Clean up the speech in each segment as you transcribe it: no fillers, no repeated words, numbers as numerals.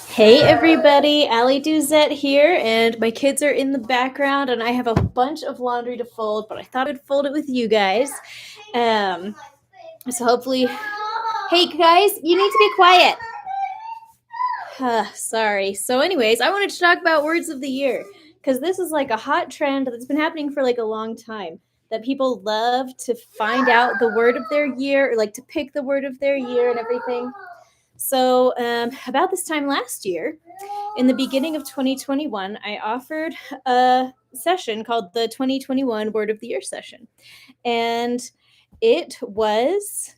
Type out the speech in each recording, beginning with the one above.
Hey everybody, Allie Duzette here, and my kids are in the background, and I have a bunch of laundry to fold, but I thought I'd fold it with you guys. So hopefully, hey guys, you need to be quiet. Sorry. So, anyways, I wanted to talk about words of the year because this is like a hot trend that's been happening for like a long time. That people love to find out the word of their year, or like to pick the word of their year and everything. So, about this time last year, in the beginning of 2021, I offered a session called the 2021 Word of the Year session. And it was,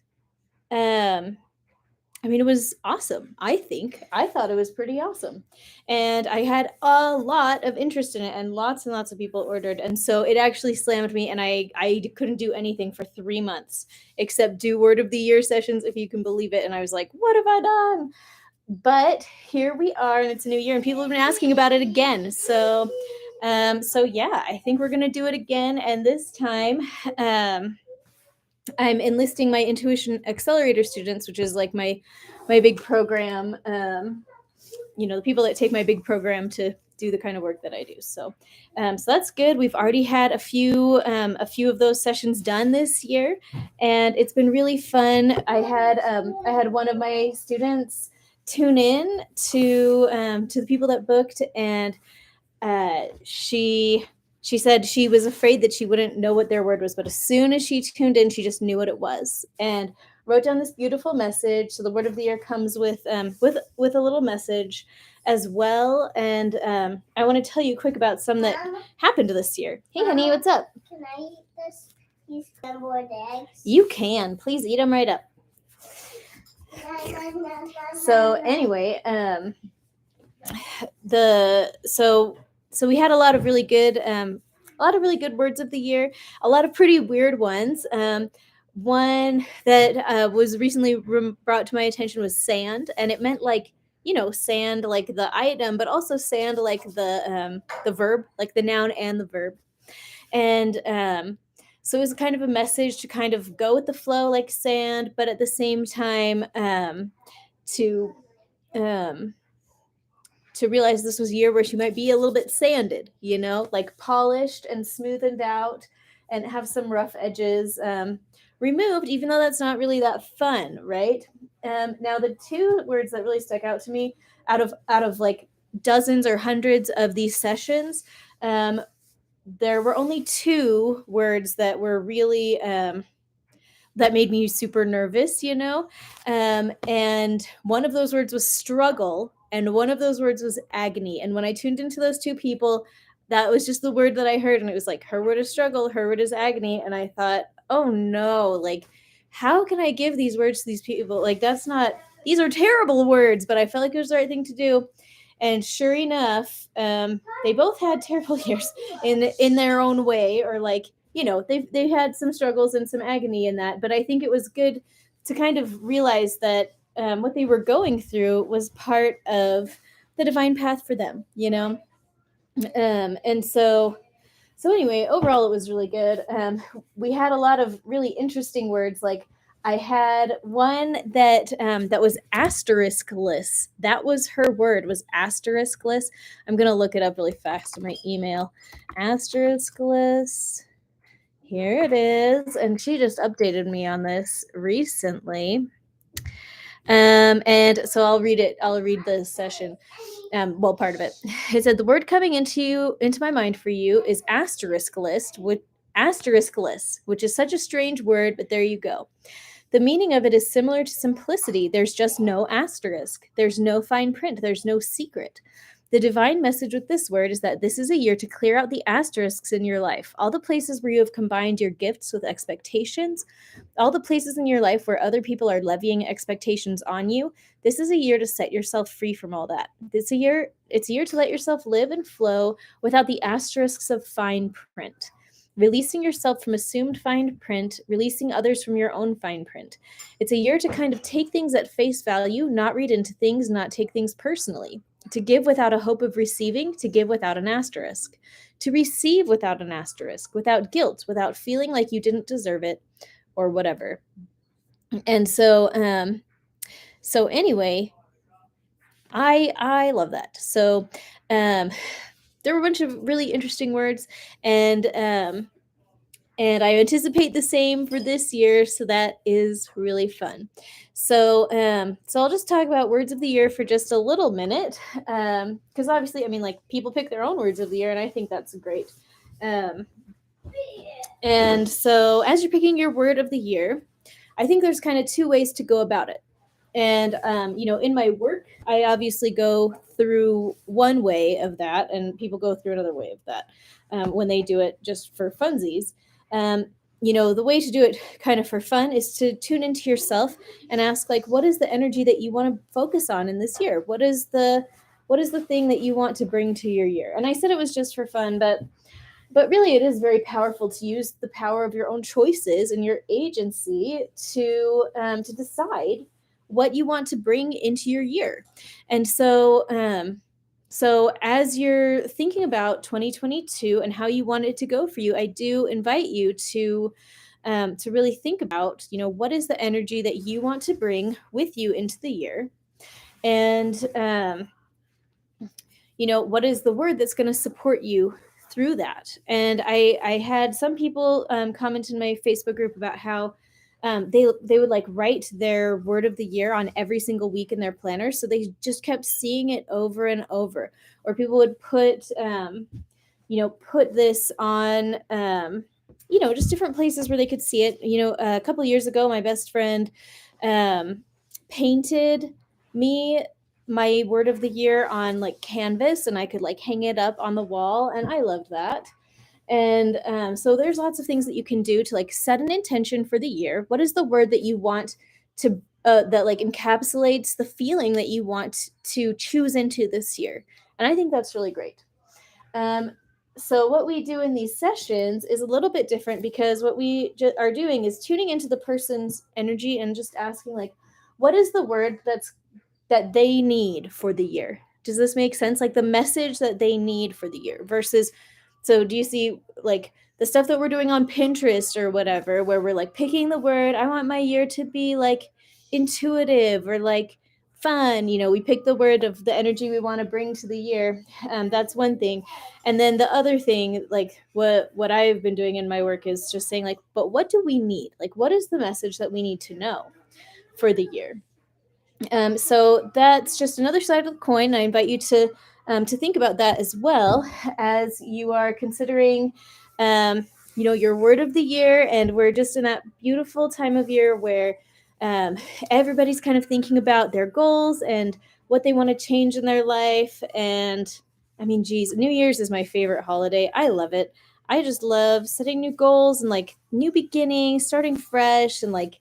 it was awesome, I think. I thought it was pretty awesome. And I had a lot of interest in it, and lots of people ordered. And so it actually slammed me, and I couldn't do anything for 3 months except do Word of the Year sessions, if you can believe it. And I was like, what have I done? But here we are, and it's a new year, and people have been asking about it again. So yeah, I think we're gonna do it again, and this time, I'm enlisting my Intuition Accelerator students, which is like my big program. The people that take my big program to do the kind of work that I do. So that's good. We've already had a few of those sessions done this year, and it's been really fun. I had one of my students tune in to the people that booked, and she said she was afraid that she wouldn't know what their word was, but as soon as she tuned in, she just knew what it was and wrote down this beautiful message. So the word of the year comes with a little message as well. And I want to tell you quick about some that happened this year. Hey, honey, what's up? Can I eat these scrambled eggs? You can. Please eat them right up. So anyway, so we had a lot of really good words of the year, a lot of pretty weird ones. One that was recently brought to my attention was sand, and it meant like, sand like the item, but also sand like the verb, like the noun and the verb. And so it was kind of a message to kind of go with the flow like sand, but at the same time, to realize this was a year where she might be a little bit sanded, like polished and smoothened out, and have some rough edges removed, even though that's not really that fun, right? Now, the two words that really stuck out to me out of like dozens or hundreds of these sessions, there were only two words that were really that made me super nervous, and one of those words was struggle, and one of those words was agony. And when I tuned into those two people, that was just the word that I heard, and it was like, her word is struggle, her word is agony. And I thought, oh no, like, how can I give these words to these people? Like, these are terrible words, but I felt like it was the right thing to do. And sure enough, they both had terrible years in their own way, or like, they've had some struggles and some agony in that. But I think it was good to kind of realize that what they were going through was part of the divine path for them, and so anyway, overall, it was really good. We had a lot of really interesting words. Like, I had one that was asteriskless. That was her word, was asteriskless. I'm gonna look it up really fast in my email. Asteriskless. Here it is, and she just updated me on this recently. And so I'll read it. I'll read the session. Part of it. It said, the word coming into my mind for you is asteriskless, which is such a strange word, but there you go. The meaning of it is similar to simplicity. There's just no asterisk. There's no fine print. There's no secret. The divine message with this word is that this is a year to clear out the asterisks in your life, all the places where you have combined your gifts with expectations, all the places in your life where other people are levying expectations on you. This is a year to set yourself free from all that. It's a year to let yourself live and flow without the asterisks of fine print. Releasing yourself from assumed fine print, releasing others from your own fine print. It's a year to kind of take things at face value, not read into things, not take things personally. To give without a hope of receiving, to give without an asterisk. To receive without an asterisk, without guilt, without feeling like you didn't deserve it, or whatever. And so So anyway, I love that. So um there were a bunch of really interesting words, and I anticipate the same for this year, so that is really fun. So I'll just talk about words of the year for just a little minute, because obviously, I mean, like, people pick their own words of the year, and I think that's great. Um, and so, as you're picking your word of the year, I think there's kind of two ways to go about it. And in my work, I obviously go through one way of that, and people go through another way of that when they do it just for funsies. Um, the way to do it kind of for fun is to tune into yourself and ask, like, what is the energy that you want to focus on in this year? What is the thing that you want to bring to your year? And I said it was just for fun, but really it is very powerful to use the power of your own choices and your agency to decide what you want to bring into your year. And so as you're thinking about 2022 and how you want it to go for you, I do invite you to really think about, what is the energy that you want to bring with you into the year, and what is the word that's going to support you through that. And I had some people comment in my Facebook group about how they would like write their word of the year on every single week in their planner, so they just kept seeing it over and over. Or people would put this on just different places where they could see it. A couple of years ago, my best friend painted me my word of the year on like canvas, and I could like hang it up on the wall, and I loved that. And so there's lots of things that you can do to like set an intention for the year. What is the word that you want to that like encapsulates the feeling that you want to choose into this year? And I think that's really great. So what we do in these sessions is a little bit different, because what we are doing is tuning into the person's energy and just asking, like, what is the word that they need for the year? Does this make sense? Like the message that they need for the year versus, so do you see like the stuff that we're doing on Pinterest or whatever, where we're like picking the word, I want my year to be like intuitive or like fun. We pick the word of the energy we want to bring to the year. That's one thing. And then the other thing, like what I've been doing in my work, is just saying, like, but what do we need? Like, what is the message that we need to know for the year? So that's just another side of the coin. I invite you to think about that as well as you are considering, your word of the year. And we're just in that beautiful time of year where everybody's kind of thinking about their goals and what they want to change in their life. And I mean, geez, New Year's is my favorite holiday. I love it. I just love setting new goals and like new beginnings, starting fresh, and like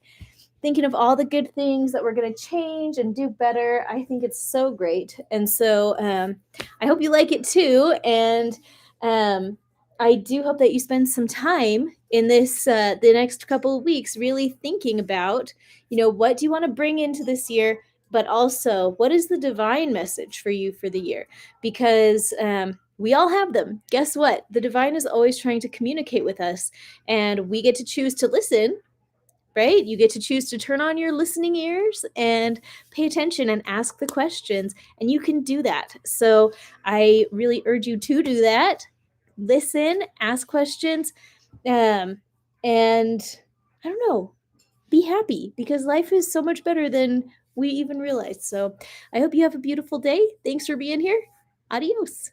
thinking of all the good things that we're going to change and do better. I think it's so great. And so I hope you like it too. And I do hope that you spend some time in this, the next couple of weeks, really thinking about, what do you want to bring into this year, but also what is the divine message for you for the year? Because we all have them. Guess what? The divine is always trying to communicate with us, and we get to choose to listen, right? You get to choose to turn on your listening ears and pay attention and ask the questions, and you can do that. So I really urge you to do that. Listen, ask questions, and I don't know, be happy, because life is so much better than we even realize. So I hope you have a beautiful day. Thanks for being here. Adios.